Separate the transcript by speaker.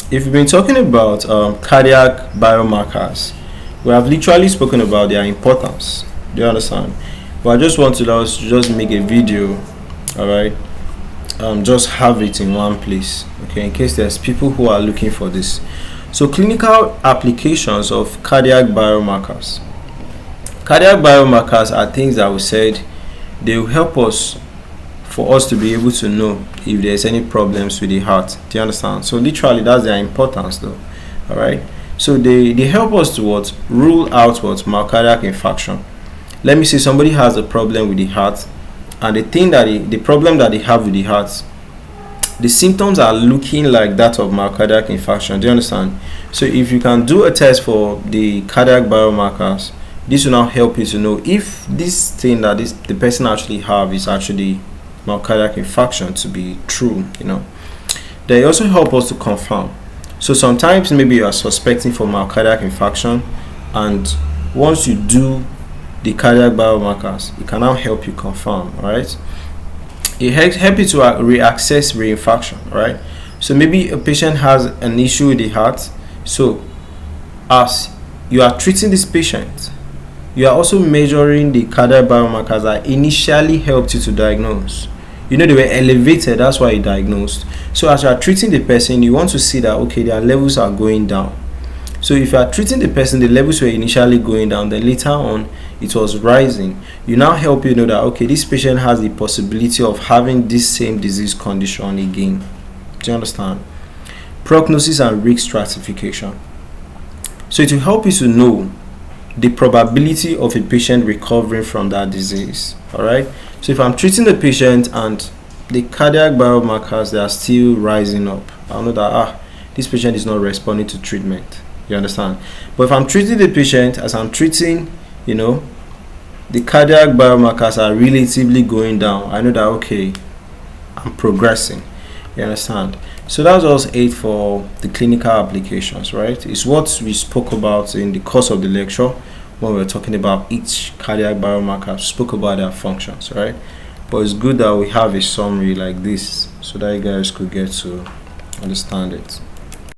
Speaker 1: if we've been talking about cardiac biomarkers, we have literally spoken about their importance. Do you understand? But I just want to just make a video, all right? Just have it in one place, okay, in case there's people who are looking for this. So clinical applications of cardiac biomarkers. Cardiac biomarkers are things that we said they will help us for us to be able to know if there's any problems with the heart. Do you understand? So literally that's their importance though. All right. So they help us to what? Rule out what? Myocardial infarction. Let me say somebody has a problem with the heart, and the problem that they have with the heart, the symptoms are looking like that of myocardial infarction. Do you understand? So if you can do a test for the cardiac biomarkers, this will now help you to know if this thing that the person actually have is actually myocardial infarction to be true. They also help us to confirm. So sometimes maybe you are suspecting for myocardial infarction, and once you do the cardiac biomarkers, it can now help you confirm. All right, it helps you to reassess reinfarction. Right, so maybe a patient has an issue with the heart. So as you are treating this patient, you are also measuring the cardiac biomarkers that initially helped you to diagnose. They were elevated, that's why you diagnosed. So as you are treating the person, you want to see that, okay, their levels are going down. So if you are treating the person, the levels were initially going down, then later on it was rising. You now help you know that, okay, this patient has the possibility of having this same disease condition again. Do you understand? Prognosis and risk stratification. So it will help you to know the probability of a patient recovering from that disease. All right. So if I'm treating the patient and the cardiac biomarkers, they are still rising up, I'll know that this patient is not responding to treatment. You understand? But if I'm treating the patient, as I'm treating, the cardiac biomarkers are relatively going down, I know that, okay, I'm progressing. You understand? So that's also it for the clinical applications, right? It's what we spoke about in the course of the lecture when we were talking about each cardiac biomarker. We spoke about their functions, right? But it's good that we have a summary like this so that you guys could get to understand it.